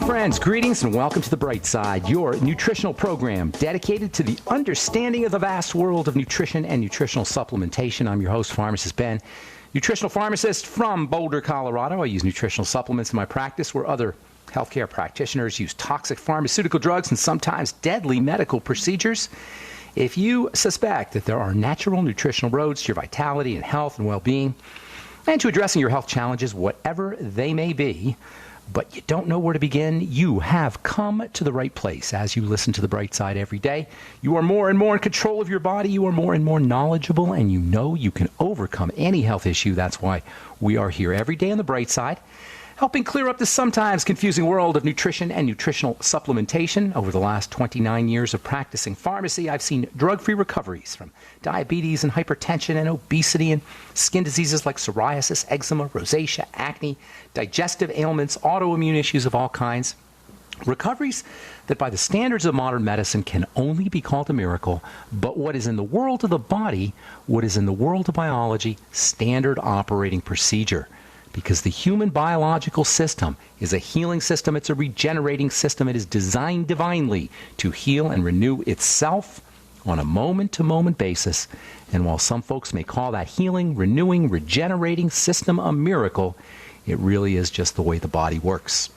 friends, greetings and welcome to the Bight Side, your nutritional program dedicated to the understanding of the vast world of nutrition and nutritional supplementation. I'm your host, Pharmacist Ben, nutritional pharmacist from Boulder, Colorado. I use nutritional supplements in my practice where other healthcare practitioners use toxic pharmaceutical drugs and sometimes deadly medical procedures. If you suspect that there are natural nutritional roads to your vitality and health and well-being and to addressing your health challenges, whatever they may be, but you don't know where to begin, you have come to the right place. As you listen to the Bight Side every day, you are more and more in control of your body, you are more and more knowledgeable, and you know you can overcome any health issue. That's why we are here every day on the Bight Side, helping clear up the sometimes confusing world of nutrition and nutritional supplementation. Over the last 29 years of practicing pharmacy, I've seen drug-free recoveries from diabetes and hypertension and obesity and skin diseases like psoriasis, eczema, rosacea, acne, digestive ailments, autoimmune issues of all kinds. Recoveries that by the standards of modern medicine can only be called a miracle, but what is in the world of the body, what is in the world of biology, standard operating procedure. Because the human biological system is a healing system, it's a regenerating system, it is designed divinely to heal and renew itself on a moment-to-moment basis. And while some folks may call that healing, renewing, regenerating system a miracle, it really is just the way the body works.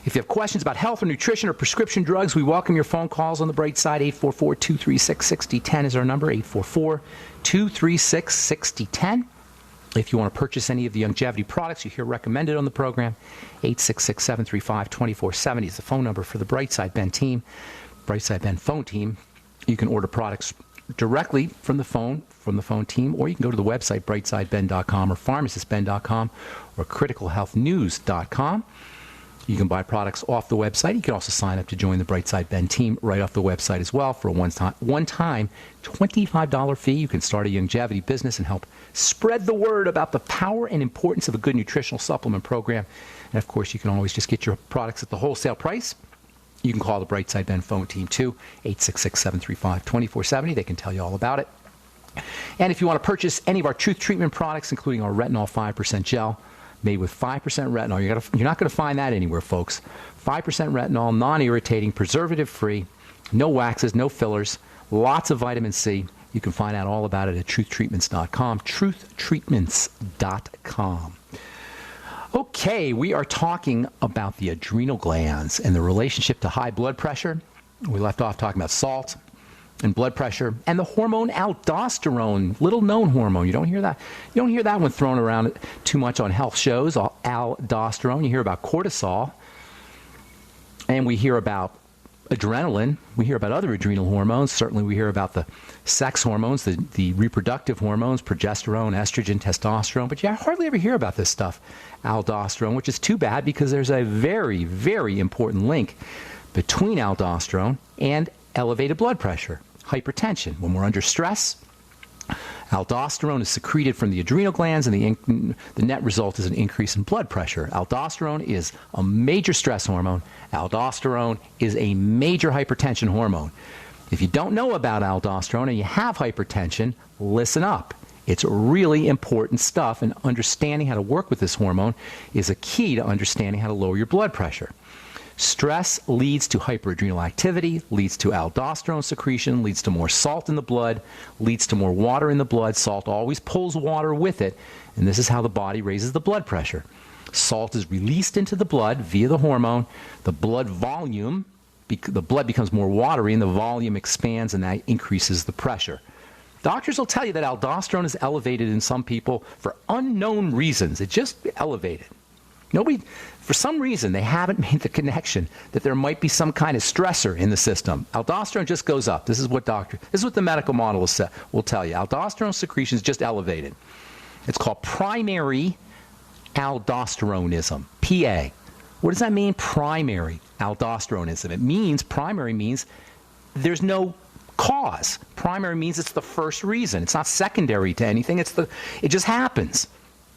If you have questions about health or nutrition or prescription drugs, we welcome your phone calls on the Bight Side. 844-236-6010 is our number, 844-236-6010. If you want to purchase any of the longevity products you hear recommended on the program, 866-735-2470 is the phone number for the Bight Side Ben team, Bight Side Ben phone team. You can order products directly from the phone team, or you can go to the website, brightsideben.com or pharmacistben.com or criticalhealthnews.com. You can buy products off the website. You can also sign up to join the Bight Side Ben team right off the website as well for a one-time $25 fee. You can start a longevity business and help spread the word about the power and importance of a good nutritional supplement program. And, of course, you can always just get your products at the wholesale price. You can call the Bight Side Ben phone team, too, 866-735-2470. They can tell you all about it. And if you want to purchase any of our Truth Treatment products, including our Retinol 5% gel, made with 5% retinol. You're not going to find that anywhere, folks. 5% retinol, non-irritating, preservative-free, no waxes, no fillers, lots of vitamin C. You can find out all about it at truthtreatments.com, truthtreatments.com. Okay, we are talking about the adrenal glands and the relationship to high blood pressure. We left off talking about salt and blood pressure, and the hormone aldosterone, little-known hormone. You don't hear that one thrown around too much on health shows. Aldosterone. You hear about cortisol, and we hear about adrenaline. We hear about other adrenal hormones. Certainly, we hear about the sex hormones, the reproductive hormones, progesterone, estrogen, testosterone. But you hardly ever hear about this stuff, aldosterone, which is too bad because there's a very, very important link between aldosterone and elevated blood pressure, hypertension. When we're under stress, aldosterone is secreted from the adrenal glands, and the net result is an increase in blood pressure. Aldosterone is a major stress hormone. Aldosterone is a major hypertension hormone. If you don't know about aldosterone and you have hypertension, listen up. It's really important stuff, and understanding how to work with this hormone is a key to understanding how to lower your blood pressure. Stress leads to hyperadrenal activity, leads to aldosterone secretion, leads to more salt in the blood, leads to more water in the blood. Salt always pulls water with it, and this is how the body raises the blood pressure. Salt is released into the blood via the hormone. The blood volume, the blood becomes more watery, and the volume expands, and that increases the pressure. Doctors will tell you that aldosterone is elevated in some people for unknown reasons. It's just elevated. For some reason, they haven't made the connection that there might be some kind of stressor in the system. Aldosterone just goes up. This is what the medical model will tell you. Aldosterone secretion is just elevated. It's called primary aldosteronism, PA. What does that mean, primary aldosteronism? Primary means there's no cause. Primary means it's the first reason. It's not secondary to anything. It just happens.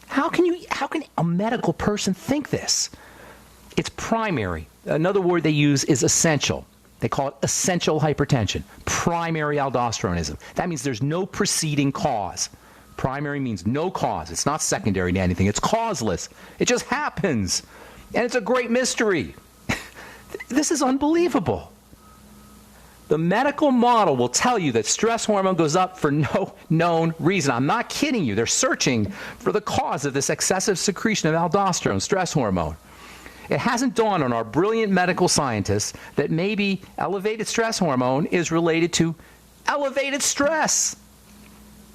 How can a medical person think this? It's primary. Another word they use is essential. They call it essential hypertension, primary aldosteronism. That means there's no preceding cause. Primary means no cause. It's not secondary to anything. It's causeless. It just happens. And it's a great mystery. This is unbelievable. The medical model will tell you that stress hormone goes up for no known reason. I'm not kidding you. They're searching for the cause of this excessive secretion of aldosterone, stress hormone. It hasn't dawned on our brilliant medical scientists that maybe elevated stress hormone is related to elevated stress.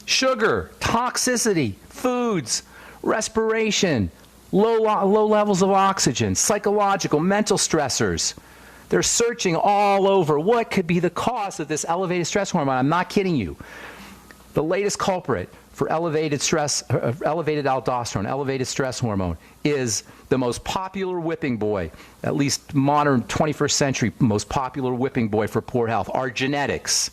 Sugar, toxicity, foods, respiration, low levels of oxygen, psychological, mental stressors. They're searching all over what could be the cause of this elevated stress hormone. I'm not kidding you. The latest culprit for elevated aldosterone, elevated stress hormone, is the most popular whipping boy, at least modern 21st century most popular whipping boy for poor health, our genetics.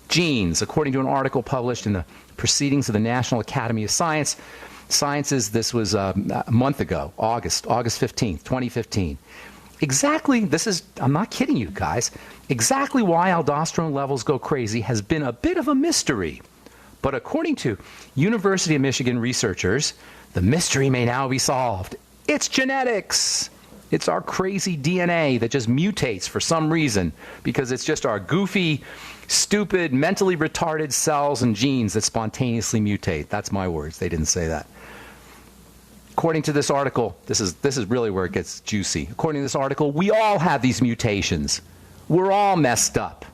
Genes, according to an article published in the Proceedings of the National Academy of Sciences, this was a month ago, August 15th, 2015. Exactly, I'm not kidding you guys, exactly why aldosterone levels go crazy has been a bit of a mystery. But according to University of Michigan researchers, the mystery may now be solved. It's genetics. It's our crazy DNA that just mutates for some reason because it's just our goofy, stupid, mentally retarded cells and genes that spontaneously mutate. That's my words. They didn't say that. According to this article, this is really where it gets juicy. According to this article, we all have these mutations. We're all messed up.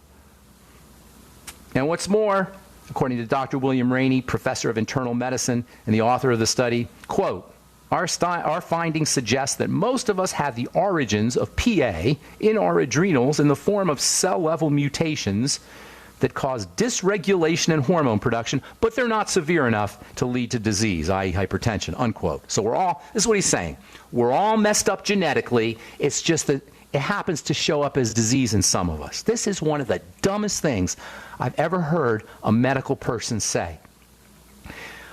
And what's more, according to Dr. William Rainey, professor of internal medicine and the author of the study, quote, our findings suggest that most of us have the origins of PA in our adrenals in the form of cell-level mutations that cause dysregulation in hormone production, but they're not severe enough to lead to disease, i.e. hypertension, unquote. So this is what he's saying. We're all messed up genetically. It's just that it happens to show up as disease in some of us. This is one of the dumbest things I've ever heard a medical person say.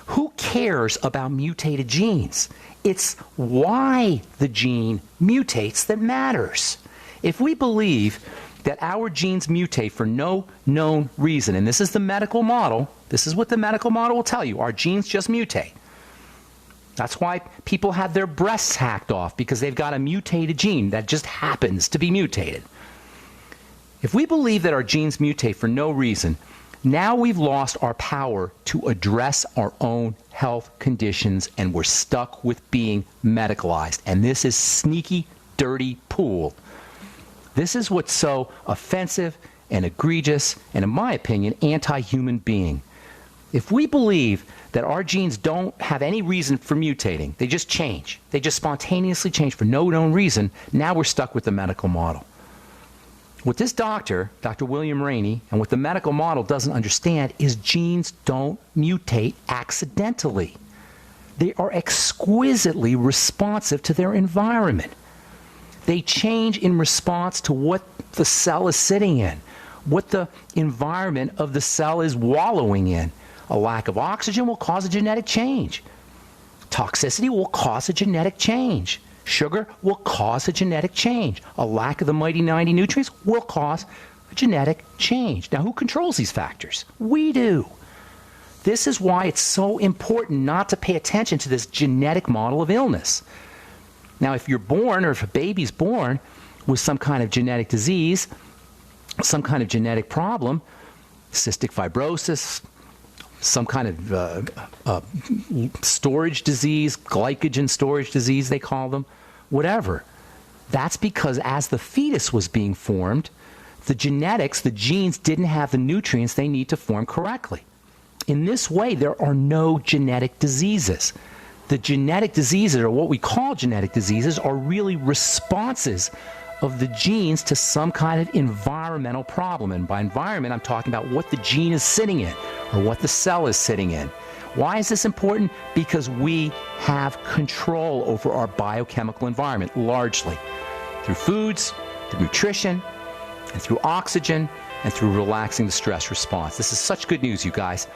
Who cares about mutated genes? It's why the gene mutates that matters. If we believe that our genes mutate for no known reason, and this is the medical model, this is what the medical model will tell you, our genes just mutate. That's why people have their breasts hacked off, because they've got a mutated gene that just happens to be mutated. If we believe that our genes mutate for no reason, now we've lost our power to address our own health conditions, and we're stuck with being medicalized. And this is sneaky, dirty pool. This is what's so offensive and egregious and, in my opinion, anti-human being. If we believe that our genes don't have any reason for mutating, they just change. They just spontaneously change for no known reason, now we're stuck with the medical model. What this Dr. William Rainey, and what the medical model doesn't understand is genes don't mutate accidentally. They are exquisitely responsive to their environment. They change in response to what the cell is sitting in, what the environment of the cell is wallowing in. A lack of oxygen will cause a genetic change. Toxicity will cause a genetic change. Sugar will cause a genetic change. A lack of the mighty 90 nutrients will cause a genetic change. Now, who controls these factors? We do. This is why it's so important not to pay attention to this genetic model of illness. Now, if you're born, or if a baby's born with some kind of genetic disease, some kind of genetic problem, cystic fibrosis, some kind of storage disease, glycogen storage disease, they call them, whatever. That's because as the fetus was being formed, the genetics, the genes didn't have the nutrients they need to form correctly. In this way, there are no genetic diseases. The genetic diseases, or what we call genetic diseases, are really responses of the genes to some kind of environmental problem. And by environment, I'm talking about what the gene is sitting in, or what the cell is sitting in. Why is this important? Because we have control over our biochemical environment, largely through foods, through nutrition, and through oxygen, and through relaxing the stress response. This is such good news, you guys.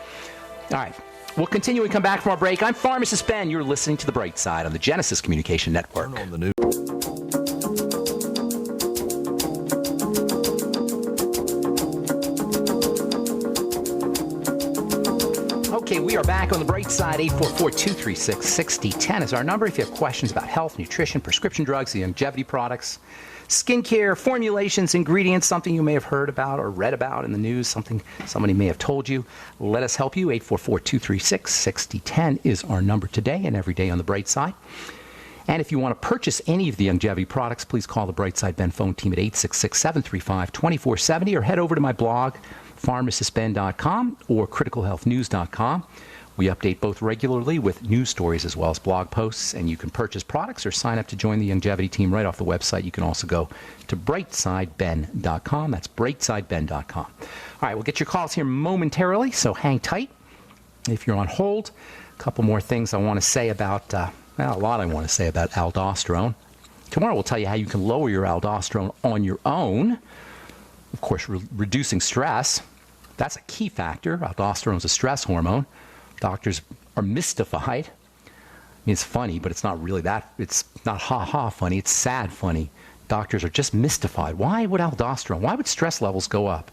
All right. We'll continue when we come back from our break. I'm Pharmacist Ben. You're listening to The Bight Side on the Genesis Communication Network. Turn on the news. Okay, we are back on the Bright Side. 844-236-6010 is our number. If you have questions about health, nutrition, prescription drugs, the longevity products, skincare, formulations, ingredients, something you may have heard about or read about in the news, something somebody may have told you, let us help you. 844-236-6010 is our number today and every day on the Bright Side. And if you want to purchase any of the longevity products, please call the Bright Side Ben phone team at 866-735-2470 or head over to my blog, pharmacistben.com or criticalhealthnews.com. We update both regularly with news stories as well as blog posts, and you can purchase products or sign up to join the longevity team right off the website. You can also go to brightsideben.com. That's brightsideben.com. All right, we'll get your calls here momentarily, so hang tight. If you're on hold, a couple more things I want to say about, a lot I want to say about aldosterone. Tomorrow we'll tell you how you can lower your aldosterone on your own. Of course, reducing stress, that's a key factor. Aldosterone is a stress hormone. Doctors are mystified. I mean, it's funny, but it's not really that. It's not ha-ha funny. It's sad funny. Doctors are just mystified. Why would stress levels go up?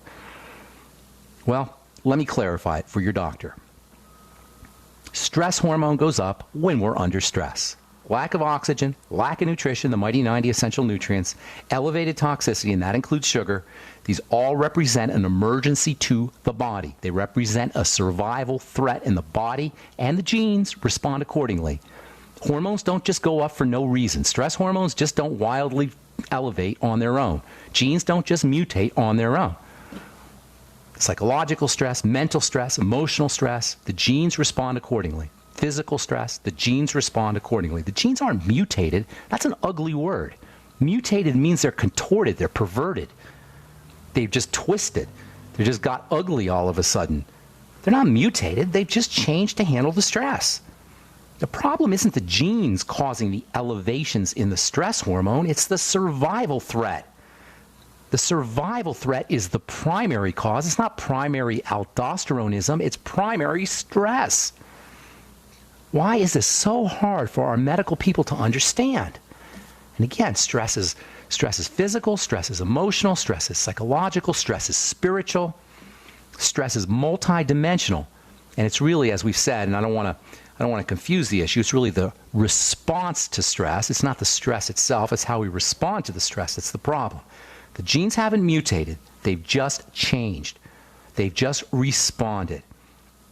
Well, let me clarify it for your doctor. Stress hormone goes up when we're under stress. Lack of oxygen, lack of nutrition, the mighty 90 essential nutrients, elevated toxicity, and that includes sugar. These all represent an emergency to the body. They represent a survival threat, and the body and the genes respond accordingly. Hormones don't just go up for no reason. Stress hormones just don't wildly elevate on their own. Genes don't just mutate on their own. Psychological stress, mental stress, emotional stress, the genes respond accordingly. Physical stress, the genes respond accordingly. The genes aren't mutated. That's an ugly word. Mutated means they're contorted, they're perverted. They've just twisted. They just got ugly all of a sudden. They're not mutated, they've just changed to handle the stress. The problem isn't the genes causing the elevations in the stress hormone, it's the survival threat. The survival threat is the primary cause. It's not primary aldosteronism, it's primary stress. Why is this so hard for our medical people to understand? And again, stress is physical, stress is emotional, stress is psychological, stress is spiritual, stress is multidimensional. And it's really, as we've said, and I don't want to confuse the issue, it's really the response to stress. It's not the stress itself, it's how we respond to the stress that's the problem. The genes haven't mutated, they've just changed. They've just responded.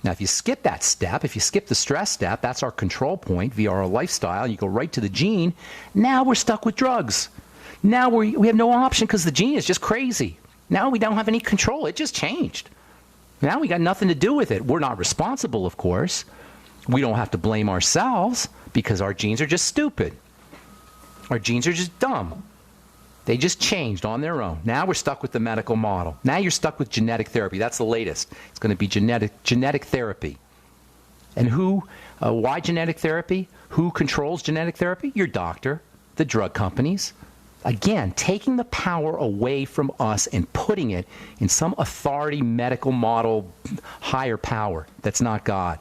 Now, if you skip that step, if you skip the stress step, that's our control point via our lifestyle, and you go right to the gene, now we're stuck with drugs. Now we have no option because the gene is just crazy. Now we don't have any control. It just changed. Now we got nothing to do with it. We're not responsible, of course. We don't have to blame ourselves because our genes are just stupid. Our genes are just dumb. They just changed on their own. Now we're stuck with the medical model. Now you're stuck with genetic therapy. That's the latest. It's going to be genetic therapy. And why genetic therapy? Who controls genetic therapy? Your doctor, the drug companies. Again, taking the power away from us and putting it in some authority medical model higher power that's not God.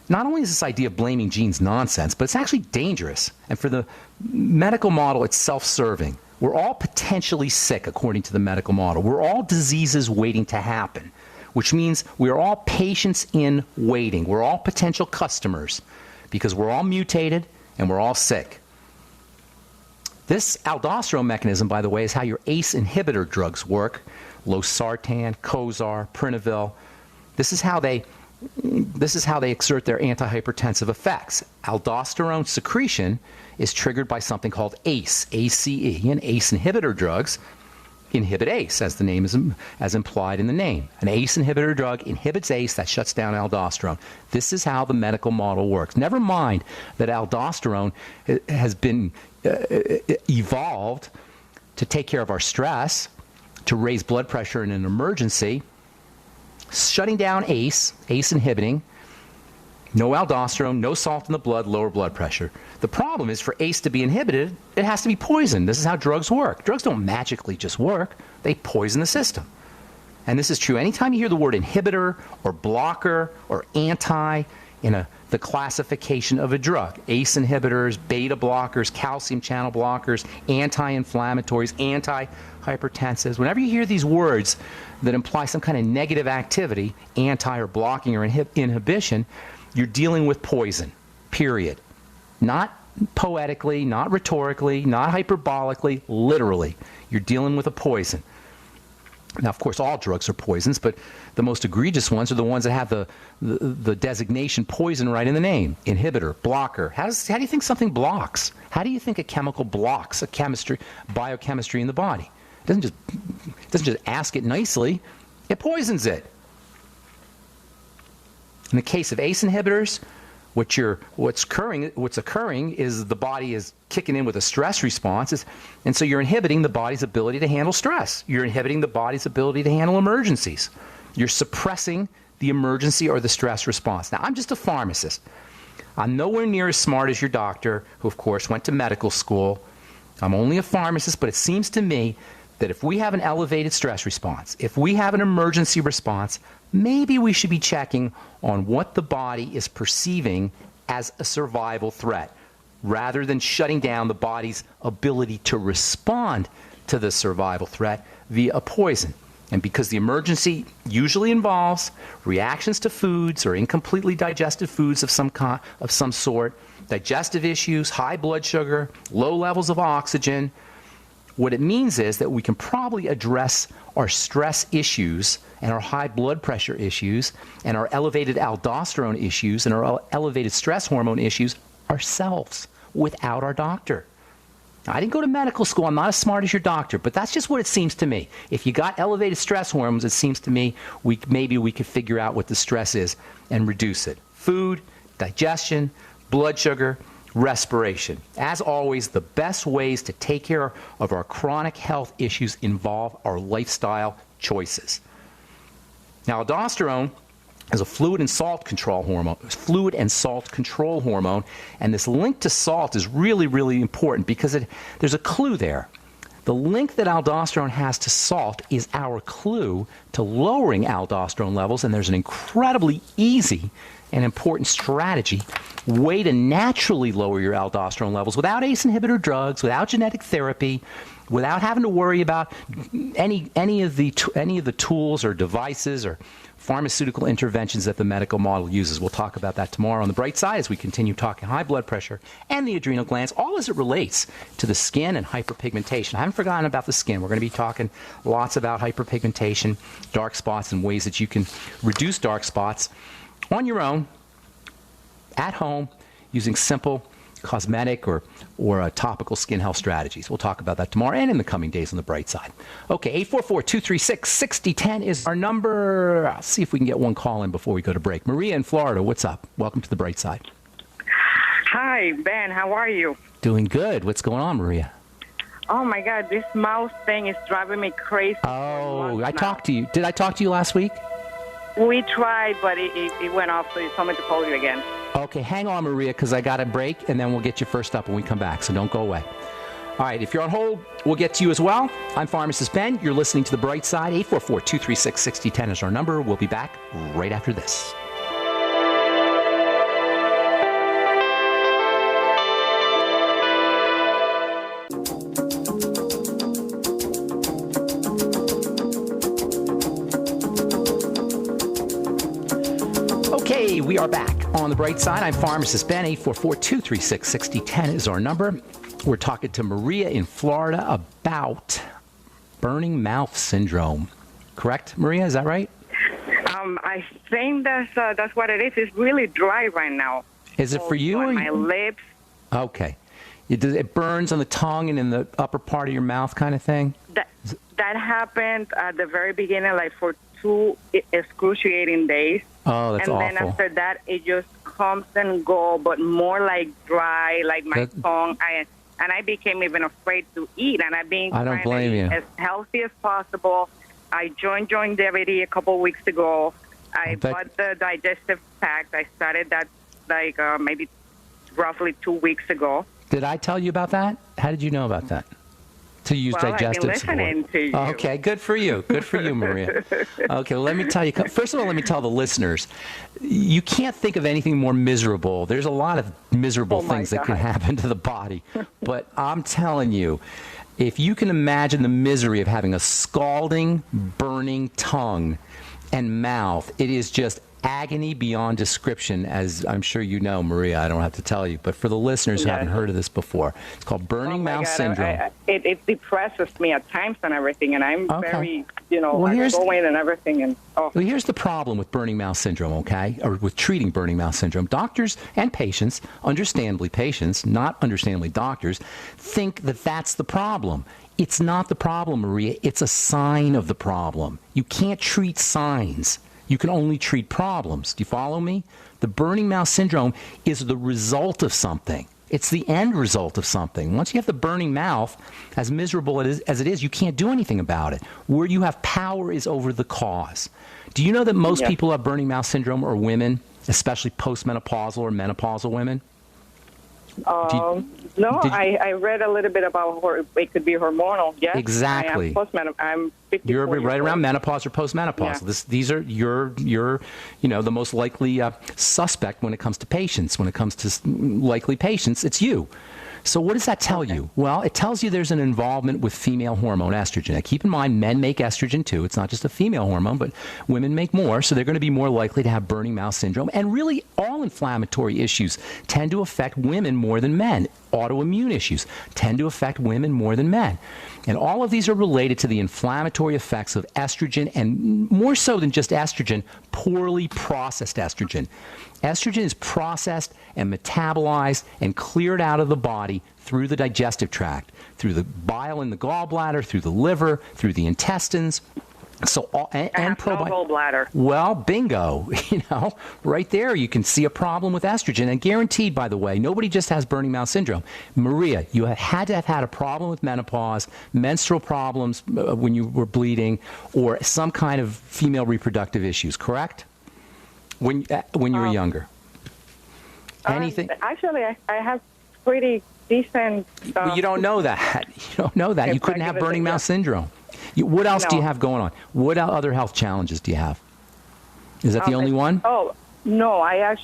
Not only is this idea of blaming genes nonsense, but it's actually dangerous. And for the medical model, it's self-serving. We're all potentially sick, according to the medical model. We're all diseases waiting to happen, which means we're all patients in waiting. We're all potential customers because we're all mutated and we're all sick. This aldosterone mechanism, by the way, is how your ACE inhibitor drugs work. Losartan, Cozar, Prinavil. This is how they exert their antihypertensive effects. Aldosterone secretion is triggered by something called ACE, ACE, and ACE inhibitor drugs inhibit ACE, as the name is as implied in the name. An ACE inhibitor drug inhibits ACE, that shuts down aldosterone. This is how the medical model works. Never mind that aldosterone has been evolved to take care of our stress, to raise blood pressure in an emergency. Shutting down ACE inhibiting, no aldosterone, no salt in the blood, lower blood pressure. The problem is for ACE to be inhibited, it has to be poisoned. This is how drugs work. Drugs don't magically just work. They poison the system. And this is true anytime you hear the word inhibitor or blocker or anti in a the classification of a drug. ACE inhibitors, beta blockers, calcium channel blockers, anti-inflammatories, anti-hypertensives. Whenever you hear these words that imply some kind of negative activity, anti or blocking or inhibition, you're dealing with poison, period. Not poetically, not rhetorically, not hyperbolically, literally. You're dealing with a poison. Now, of course, all drugs are poisons, but the most egregious ones are the ones that have the designation poison right in the name. Inhibitor, blocker. How do you think something blocks? How do you think a chemical blocks biochemistry in the body? It doesn't just ask it nicely. It poisons it. In the case of ACE inhibitors, what's occurring is the body is kicking in with a stress response, and so you're inhibiting the body's ability to handle stress. You're inhibiting the body's ability to handle emergencies. You're suppressing the emergency or the stress response. Now, I'm just a pharmacist. I'm nowhere near as smart as your doctor, who, of course, went to medical school. I'm only a pharmacist, but it seems to me that if we have an elevated stress response, if we have an emergency response, maybe we should be checking on what the body is perceiving as a survival threat, rather than shutting down the body's ability to respond to the survival threat via a poison. And because the emergency usually involves reactions to foods or incompletely digested foods of some sort, digestive issues, high blood sugar, low levels of oxygen, what it means is that we can probably address our stress issues and our high blood pressure issues and our elevated aldosterone issues and our elevated stress hormone issues ourselves without our doctor. Now, I didn't go to medical school. I'm not as smart as your doctor, but that's just what it seems to me. If you got elevated stress hormones, it seems to me maybe we could figure out what the stress is and reduce it. Food, digestion, blood sugar, respiration. As always, the best ways to take care of our chronic health issues involve our lifestyle choices. Now, aldosterone is a fluid and salt control hormone, and this link to salt is really, really important because there's a clue there. The link that aldosterone has to salt is our clue to lowering aldosterone levels, and there's an incredibly easy and important strategy, way to naturally lower your aldosterone levels without ACE inhibitor drugs, without genetic therapy, without having to worry about any of the tools or devices or pharmaceutical interventions that the medical model uses. We'll talk about that tomorrow on the Bright Side as we continue talking high blood pressure and the adrenal glands, all as it relates to the skin and hyperpigmentation. I haven't forgotten about the skin. We're going to be talking lots about hyperpigmentation, dark spots, and ways that you can reduce dark spots on your own, at home, using simple cosmetic or topical skin health strategies. We'll talk about that tomorrow and in the coming days on the Bright Side. Okay, 844-236-6010 is our number. I'll see if we can get one call in before we go to break. Maria in Florida, what's up? Welcome to the Bright Side. Hi, Ben. How are you? Doing good. What's going on, Maria? Oh, my God. This mouse thing is driving me crazy. Oh, I talked to you. Did I talk to you last week? We tried, but it went off, so you told me to call you again. Okay, hang on, Maria, because I got a break, and then we'll get you first up when we come back, so don't go away. All right, if you're on hold, we'll get to you as well. I'm Pharmacist Ben. You're listening to The Bright Side. 844-236-6010 is our number. We'll be back right after this. Okay, we are back on The Bright Side. I'm Pharmacist Ben. 844-236-6010 is our number. We're talking to Maria in Florida about burning mouth syndrome. Correct, Maria? Is that right? I think that's what it is. It's really dry right now. Is it for you? Or my lips. Okay. It burns on the tongue and in the upper part of your mouth kind of thing? That happened at the very beginning, like for 2 excruciating days. Oh, that's awful. And then after that, it just comes and goes, but more like dry, like my tongue. I became even afraid to eat, and I've been trying to eat as healthy as possible. I joined Longevity a couple of weeks ago. I bought the digestive pack. I started that like maybe roughly 2 weeks ago. Did I tell you about that? How did you know about that? to use Well, digestive I've been listening support? to you. Okay, good for you. Good for you, Maria. Okay, well, let me tell you. First of all, let me tell the listeners, you can't think of anything more miserable. There's a lot of miserable things that can happen to the body. But I'm telling you, if you can imagine the misery of having a scalding, burning tongue and mouth, it is just agony beyond description, as I'm sure you know, Maria. I don't have to tell you. But for the listeners who haven't heard of this before, it's called burning mouth syndrome. It depresses me at times and everything, and I'm very, going and everything. And Well, here's the problem with burning mouth syndrome, okay, or with treating burning mouth syndrome. Doctors and patients, understandably patients, not understandably doctors, think that that's the problem. It's not the problem, Maria. It's a sign of the problem. You can't treat signs. You can only treat problems. Do you follow me? The burning mouth syndrome is the result of something. It's the end result of something. Once you have the burning mouth, as miserable as it is, you can't do anything about it. Where you have power is over the cause. Do you know that most people who have burning mouth syndrome are women, especially postmenopausal or menopausal women? I read a little bit about it could be hormonal. Yes, exactly. I'm 54 You're right around menopause or postmenopausal. Yeah. These are you're the most likely suspect when it comes to patients. When it comes to likely patients, it's you. So what does that tell you? Well, it tells you there's an involvement with female hormone estrogen. Now, keep in mind, men make estrogen too. It's not just a female hormone, but women make more, so they're going to be more likely to have burning mouth syndrome. And really, all inflammatory issues tend to affect women more than men. Autoimmune issues tend to affect women more than men. And all of these are related to the inflammatory effects of estrogen, and more so than just estrogen, poorly processed estrogen. Estrogen is processed and metabolized and cleared out of the body through the digestive tract, through the bile in the gallbladder, through the liver, through the intestines. So and gallbladder. Well, bingo. Right there you can see a problem with estrogen. And guaranteed, by the way, nobody just has burning mouth syndrome. Maria, you had to have had a problem with menopause, menstrual problems when you were bleeding, or some kind of female reproductive issues, correct? When you were younger. Anything? Actually, I have pretty decent. Well, you don't know that. You don't know that. You couldn't have burning mouth syndrome. What else do you have going on? What other health challenges do you have? Is that the only one? Oh, no. I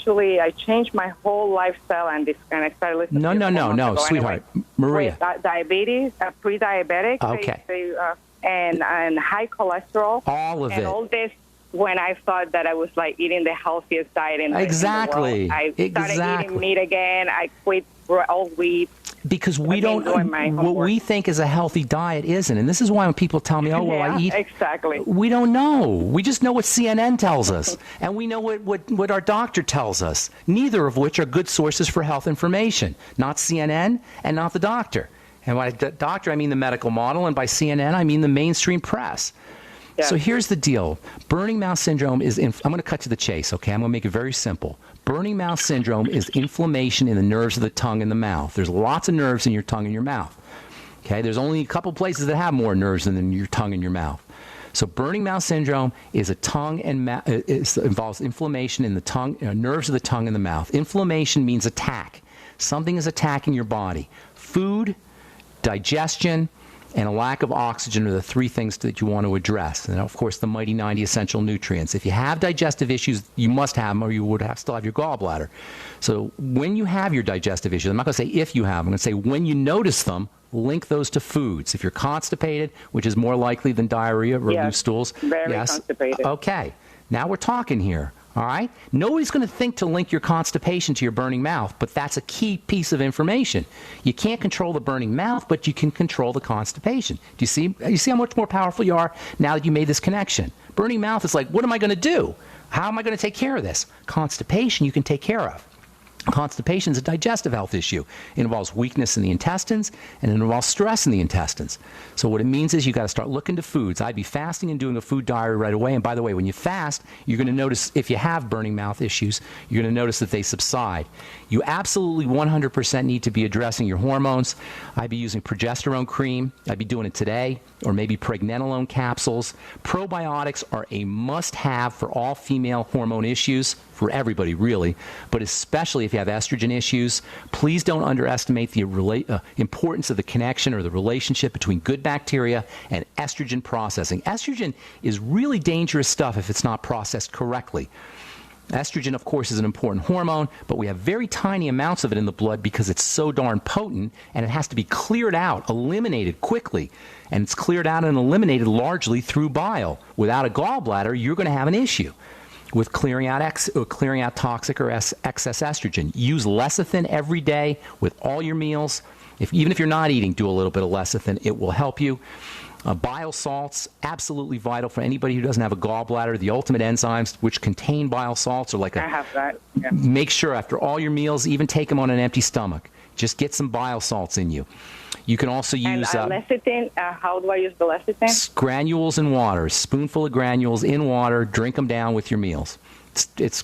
changed my whole lifestyle and I started listening to No, sweetheart. Anyway. Maria. With diabetes, pre-diabetic, okay. and high cholesterol. All of it. And all this when I thought that I was like eating the healthiest diet in the world. I started eating meat again. I quit all wheat. Because we don't, what we think is a healthy diet isn't. And this is why when people tell me, I eat. Exactly. We don't know. We just know what CNN tells us. And we know what our doctor tells us, neither of which are good sources for health information. Not CNN and not the doctor. And by the doctor, I mean the medical model. And by CNN, I mean the mainstream press. Yeah. So here's the deal. Burning mouth syndrome is, I'm going to cut to the chase, okay? I'm going to make it very simple. Burning mouth syndrome is inflammation in the nerves of the tongue and the mouth. There's lots of nerves in your tongue and your mouth. Okay? There's only a couple places that have more nerves than your tongue and your mouth. So burning mouth syndrome is a tongue and involves inflammation in the tongue, nerves of the tongue and the mouth. Inflammation means attack. Something is attacking your body. Food, digestion, and a lack of oxygen are the three things that you want to address. And, of course, the mighty 90 essential nutrients. If you have digestive issues, you must have them or you would still have your gallbladder. So when you have your digestive issues, I'm not going to say if you have them, I'm going to say when you notice them, link those to foods. If you're constipated, which is more likely than diarrhea or loose stools. Very constipated. Okay. Now we're talking here. All right? Nobody's going to think to link your constipation to your burning mouth, but that's a key piece of information. You can't control the burning mouth, but you can control the constipation. Do you see? You see how much more powerful you are now that you made this connection? Burning mouth is like, what am I going to do? How am I going to take care of this? Constipation you can take care of. Constipation is a digestive health issue. It involves weakness in the intestines, and it involves stress in the intestines. So what it means is you got to start looking to foods. I'd be fasting and doing a food diary right away. And by the way, when you fast, you're going to notice, if you have burning mouth issues, you're going to notice that they subside. You absolutely 100% need to be addressing your hormones. I'd be using progesterone cream. I'd be doing it today, or maybe pregnenolone capsules. Probiotics are a must-have for all female hormone issues. for everybody, really, but especially if you have estrogen issues. Please don't underestimate the importance of the connection or the relationship between good bacteria and estrogen processing. Estrogen is really dangerous stuff if it's not processed correctly. Estrogen, of course, is an important hormone, but we have very tiny amounts of it in the blood because it's so darn potent, and it has to be cleared out, eliminated quickly. And it's cleared out and eliminated largely through bile. Without a gallbladder, you're going to have an issue with clearing out toxic or excess estrogen. Use lecithin every day with all your meals. Even if you're not eating, do a little bit of lecithin. It will help you. Bile salts, absolutely vital for anybody who doesn't have a gallbladder. The ultimate enzymes, which contain bile salts, are like I have that. Yeah. Make sure after all your meals, even take them on an empty stomach. Just get some bile salts in you. You can also use... And lecithin, how do I use the lecithin? Granules in water. A spoonful of granules in water. Drink them down with your meals. It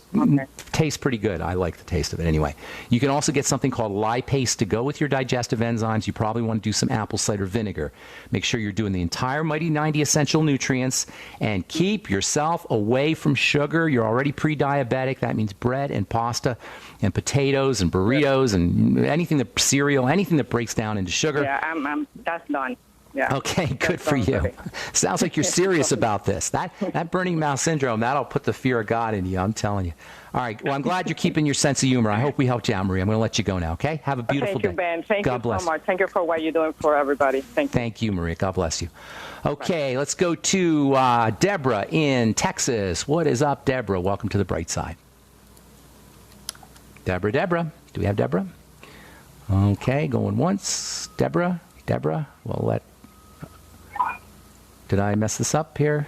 tastes pretty good. I like the taste of it anyway. You can also get something called lipase to go with your digestive enzymes. You probably want to do some apple cider vinegar. Make sure you're doing the entire Mighty 90 essential nutrients, and keep yourself away from sugar. You're already pre-diabetic. That means bread and pasta and potatoes and burritos and cereal, anything that breaks down into sugar. Yeah, that's done. Yeah. Okay, good for you. Sounds like you're serious about this. That burning mouth syndrome, that'll put the fear of God in you, I'm telling you. All right, well, I'm glad you're keeping your sense of humor. I hope we helped you out, Maria. I'm going to let you go now, okay? Have a beautiful day. Thank you, Ben. Thank God you bless. so much. Thank you for what you're doing for everybody. Thank you, Maria. God bless you. Okay, let's go to Deborah in Texas. What is up, Deborah? Welcome to the Bright Side. Deborah. Do we have Deborah? Okay, going once. Deborah. Did I mess this up here?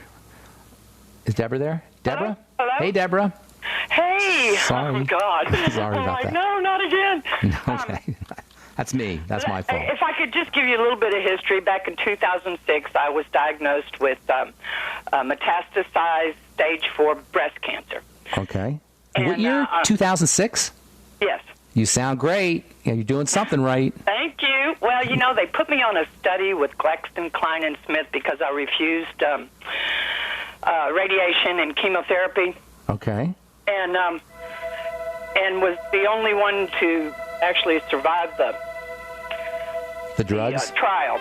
Is Deborah there? Deborah? Hello? Hey, Deborah. Hey! Sorry. Oh, God. Sorry about that. No, not again. Okay. That's me. That's my fault. If I could just give you a little bit of history, back in 2006, I was diagnosed with metastasized stage 4 breast cancer. Okay. And, what year? 2006? Yes. You sound great. Yeah, you're doing something right. Thank you. Well, they put me on a study with Glaxton, Klein, and Smith because I refused radiation and chemotherapy. Okay. And was the only one to actually survive the drugs? The trial.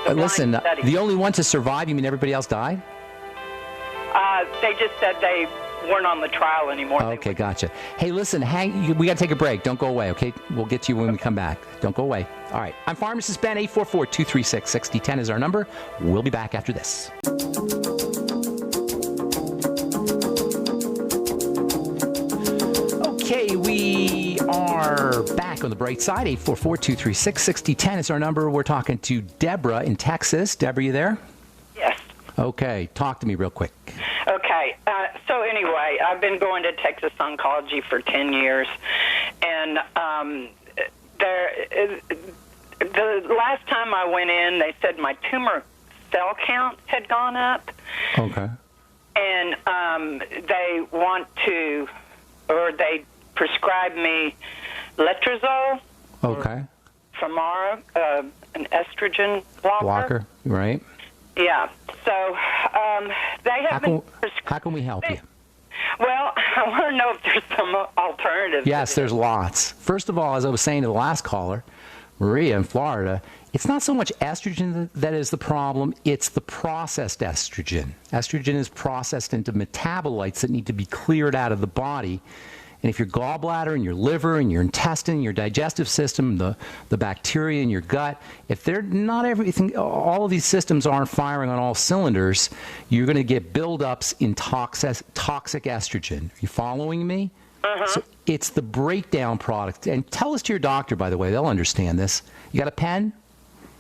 Listen, the only one to survive, you mean everybody else died? They just said they weren't on the trial anymore. Okay, gotcha. Hey, listen, we got to take a break. Don't go away, okay? We'll get to you when we come back. Don't go away. All right. I'm Pharmacist Ben. 844-236-6010 is our number. We'll be back after this. Okay, we are back on the Bright Side. 844-236-6010 is our number. We're talking to Deborah in Texas. Deborah, you there? Yes. Okay, talk to me real quick. Okay, so anyway, I've been going to Texas Oncology for 10 years, and the last time I went in, they said my tumor cell count had gone up. Okay. And they prescribed me letrozole. Okay. Femara, an estrogen blocker. Right. Yeah. So they have how can we help you? Well, I want to know if there's some alternatives. Yes, there's lots. First of all, as I was saying to the last caller, Maria in Florida, it's not so much estrogen that is the problem, it's the processed estrogen. Estrogen is processed into metabolites that need to be cleared out of the body. And if your gallbladder and your liver and your intestine, your digestive system, the bacteria in your gut, if they're not everything, all of these systems aren't firing on all cylinders, you're going to get buildups in toxic estrogen. Are you following me? Uh-huh. So it's the breakdown product. And tell this to your doctor, by the way. They'll understand this. You got a pen?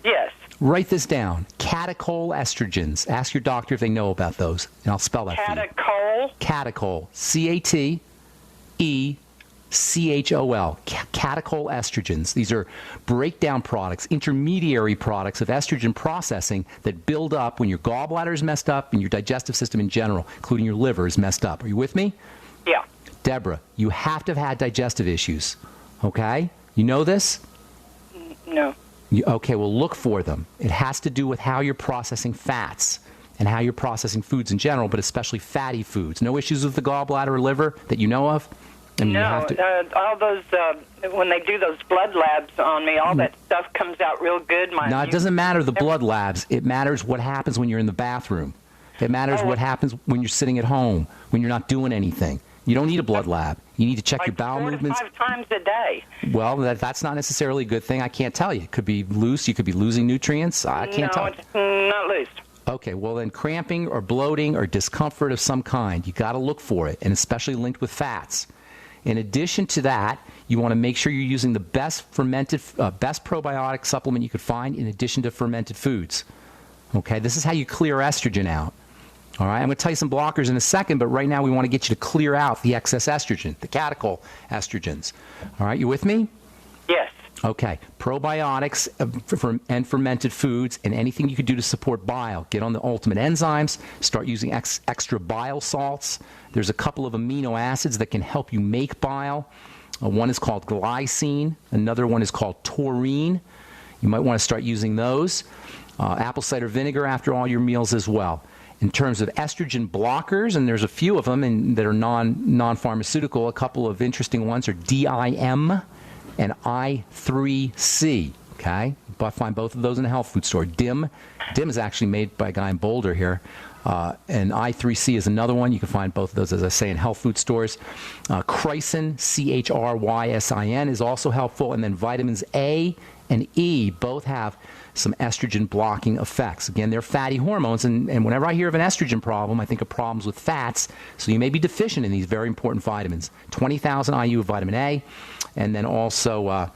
Yes. Write this down. Catechol estrogens. Ask your doctor if they know about those. And I'll spell that for you. Catechol? Catechol. C-A-T-E-C-H-O-L. Catechol estrogens. These are breakdown products, intermediary products of estrogen processing that build up when your gallbladder is messed up and your digestive system in general, including your liver, is messed up. Are you with me? Yeah. Deborah, you have to have had digestive issues. Okay? You know this? No. Okay, well, look for them. It has to do with how you're processing fats. and how you're processing foods in general, but especially fatty foods. No issues with the gallbladder or liver that you know of? No, all those, when they do those blood labs on me, all that stuff comes out real good. No, it doesn't matter the blood labs. It matters what happens when you're in the bathroom. It matters what happens when you're sitting at home, when you're not doing anything. You don't need a blood lab. You need to check your bowel movements. 4 to 5 times a day. Well, that's not necessarily a good thing. I can't tell you. It could be loose. You could be losing nutrients. I can't tell. No, it's not loose. Okay, well then cramping or bloating or discomfort of some kind, you got to look for it, and especially linked with fats. In addition to that, you want to make sure you're using the best probiotic supplement you could find in addition to fermented foods. Okay, this is how you clear estrogen out. All right, I'm going to tell you some blockers in a second, but right now we want to get you to clear out the excess estrogen, the catechol estrogens. All right, you with me? Yes. Okay, probiotics and fermented foods and anything you could do to support bile. Get on the ultimate enzymes, start using extra bile salts. There's a couple of amino acids that can help you make bile. One is called glycine, another one is called taurine. You might want to start using those. Apple cider vinegar after all your meals as well. In terms of estrogen blockers, and there's a few of them that are non-pharmaceutical, a couple of interesting ones are DIM and I3C, okay? But find both of those in a health food store. DIM is actually made by a guy in Boulder here, and I3C is another one. You can find both of those, as I say, in health food stores. Chrysin, CHRYSIN, is also helpful, and then vitamins A and E both have some estrogen blocking effects. Again, they're fatty hormones, and whenever I hear of an estrogen problem, I think of problems with fats, so you may be deficient in these very important vitamins. 20,000 IU of vitamin A, and then also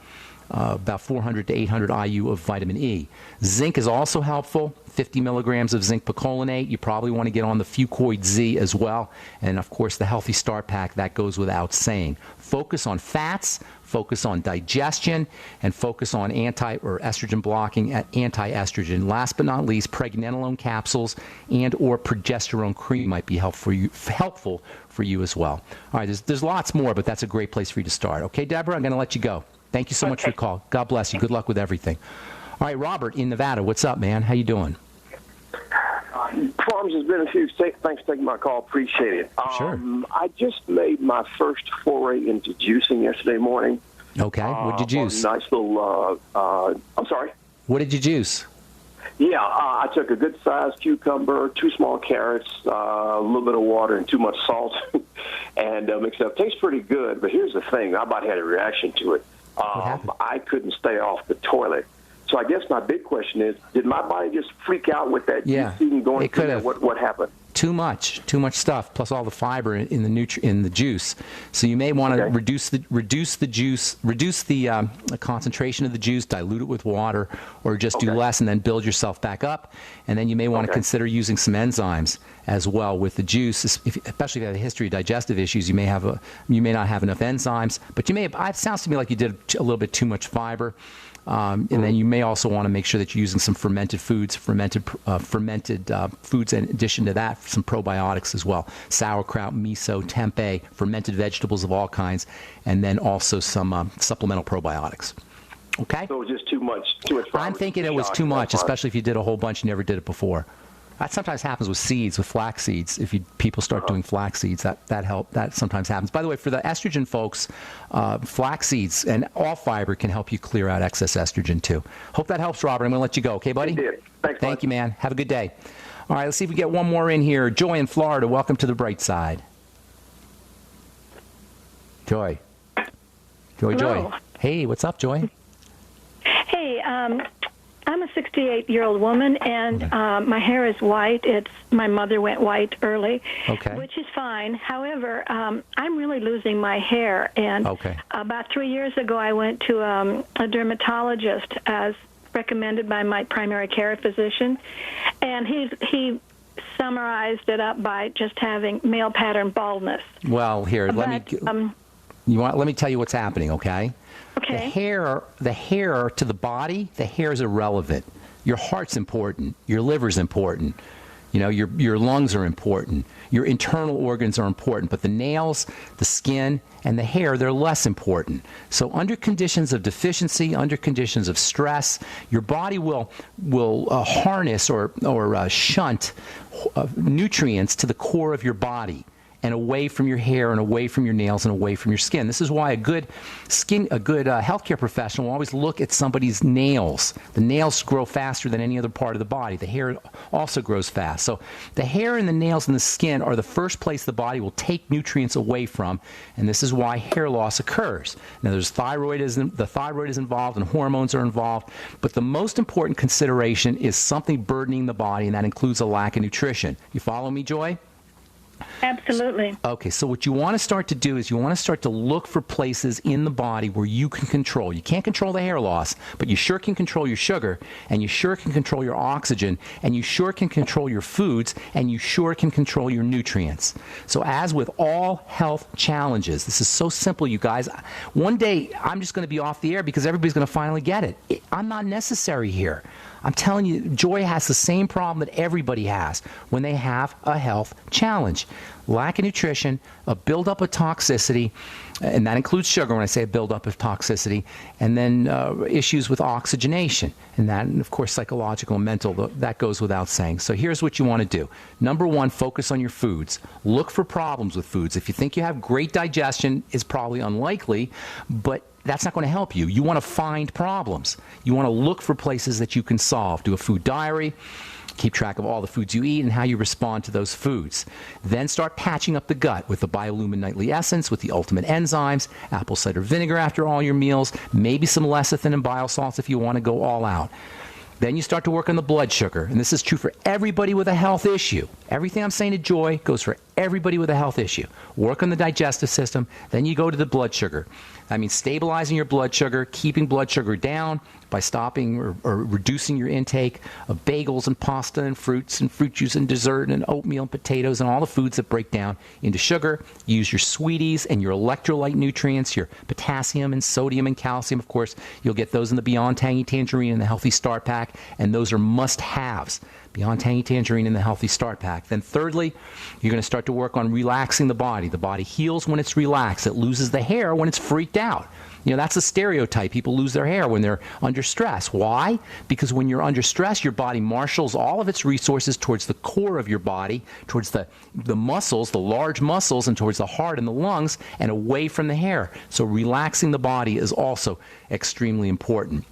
about 400 to 800 IU of vitamin E. Zinc is also helpful, 50 milligrams of zinc picolinate. You probably want to get on the Fucoid Z as well, and of course the Healthy Start Pack, that goes without saying. Focus on fats, focus on digestion, and focus on estrogen blocking at anti-estrogen. Last but not least, pregnenolone capsules and or progesterone cream might be helpful for you as well. All right, there's lots more, but that's a great place for you to start. Okay, Deborah, I'm going to let you go. Thank you so much for your call. God bless you. Good luck with everything. All right, Robert in Nevada, what's up, man? How you doing? Farms has been a few. Thanks for taking my call. Appreciate it. Sure. I just made my first foray into juicing yesterday morning. Okay. What did you juice? Nice little. I'm sorry. What did you juice? Yeah, I took a good-sized cucumber, 2 small carrots, a little bit of water, and too much salt, and mixed it up. Tastes pretty good, but here's the thing. I about had a reaction to it. I couldn't stay off the toilet. So I guess my big question is, did my body just freak out with that juicing going through there? What happened? Too much stuff, plus all the fiber in the juice. So you may want to reduce the concentration of the juice, dilute it with water, or just do less and then build yourself back up. And then you may want to consider using some enzymes as well with the juice, especially if you have a history of digestive issues. You may not have enough enzymes, but you may have. It sounds to me like you did a little bit too much fiber. And then you may also want to make sure that you're using some fermented foods in addition to that, some probiotics as well. Sauerkraut, miso, tempeh, fermented vegetables of all kinds, and then also some supplemental probiotics. Okay? So it was just too much I'm thinking it was too much, especially if you did a whole bunch and never did it before. That sometimes happens with seeds, with flax seeds. If people start doing flax seeds, that sometimes happens. By the way, for the estrogen folks, flax seeds and all fiber can help you clear out excess estrogen too. Hope that helps, Robert. I'm going to let you go. Okay, buddy? Thank you, man. Have a good day. All right, let's see if we get one more in here. Joy in Florida. Welcome to the Bight Side. Joy. Joy. Hey, what's up, Joy? Hey, I'm a 68-year-old woman, and my hair is white. My mother went white early, which is fine. However, I'm really losing my hair, and about 3 years ago, I went to a dermatologist as recommended by my primary care physician, and he summarized it up by just having male pattern baldness. Well, here, let me tell you what's happening, okay? Okay. The hair to the body, the hair is irrelevant. Your heart's important. Your liver's important. You know, your lungs are important. Your internal organs are important, but the nails, the skin, and the hair, they're less important. So under conditions of deficiency, under conditions of stress, your body will harness or shunt nutrients to the core of your body and away from your hair and away from your nails and away from your skin. This is why a good healthcare professional will always look at somebody's nails. The nails grow faster than any other part of the body. The hair also grows fast. So the hair and the nails and the skin are the first place the body will take nutrients away from, and this is why hair loss occurs. Now, the thyroid is involved and hormones are involved, but the most important consideration is something burdening the body, and that includes a lack of nutrition. You follow me, Joy? Absolutely. Okay, so what you want to start to do is you want to start to look for places in the body where you can control. You can't control the hair loss, but you sure can control your sugar, and you sure can control your oxygen, and you sure can control your foods, and you sure can control your nutrients. So as with all health challenges, this is so simple, you guys. One day, I'm just going to be off the air because everybody's going to finally get it. I'm not necessary here. I'm telling you, Joy has the same problem that everybody has when they have a health challenge. Lack of nutrition, a buildup of toxicity, and that includes sugar when I say a buildup of toxicity, and then issues with oxygenation, and that, and of course, psychological and mental, that goes without saying. So here's what you want to do. Number one, focus on your foods. Look for problems with foods. If you think you have great digestion, it's probably unlikely, but that's not going to help you. You want to find problems. You want to look for places that you can solve. Do a food diary. Keep track of all the foods you eat and how you respond to those foods. Then start patching up the gut with the Biolumin Nightly Essence, with the Ultimate Enzymes, apple cider vinegar after all your meals, maybe some lecithin and bile salts if you want to go all out. Then you start to work on the blood sugar, and this is true for everybody with a health issue. Everything I'm saying to Joy goes for everybody with a health issue. Work on the digestive system, then you go to the blood sugar. That means stabilizing your blood sugar, keeping blood sugar down by stopping or reducing your intake of bagels and pasta and fruits and fruit juice and dessert and oatmeal and potatoes and all the foods that break down into sugar. Use your sweeties and your electrolyte nutrients, your potassium and sodium and calcium. Of course, you'll get those in the Beyond Tangy Tangerine and the Healthy Start Pack, and those are must-haves. Beyond Tangy Tangerine and the Healthy Start Pack. Then thirdly, you're going to start to work on relaxing the body. The body heals when it's relaxed. It loses the hair when it's freaked out. You know, that's a stereotype. People lose their hair when they're under stress. Why? Because when you're under stress, your body marshals all of its resources towards the core of your body, towards the muscles, the large muscles, and towards the heart and the lungs, and away from the hair. So relaxing the body is also extremely important.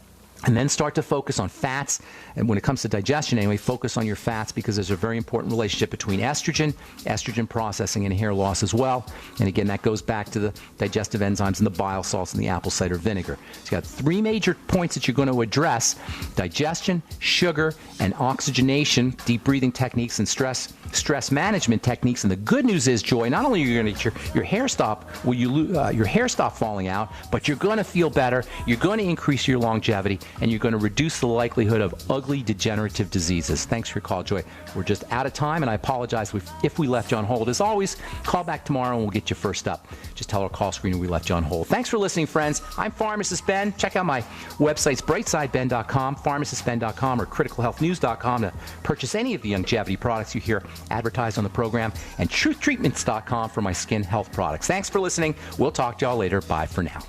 And then start to focus on fats. And when it comes to digestion anyway, focus on your fats, because there's a very important relationship between estrogen processing, and hair loss as well. And again, that goes back to the digestive enzymes and the bile salts and the apple cider vinegar. So you got three major points that you're going to address: digestion, sugar, and oxygenation, deep breathing techniques, and stress management techniques. And the good news is, Joy, not only are you going to get your hair stop falling out, but you're going to feel better, you're going to increase your longevity, and you're going to reduce the likelihood of ugly degenerative diseases. Thanks for your call, Joy. We're just out of time, and I apologize if we left you on hold. As always, call back tomorrow and we'll get you first up. Just tell our call screener we left you on hold. Thanks for listening, friends. I'm Pharmacist Ben. Check out my websites, brightsideben.com, pharmacistben.com, or criticalhealthnews.com to purchase any of the longevity products you hear advertised on the program, and truthtreatments.com for my skin health products. Thanks for listening. We'll talk to y'all later. Bye for now.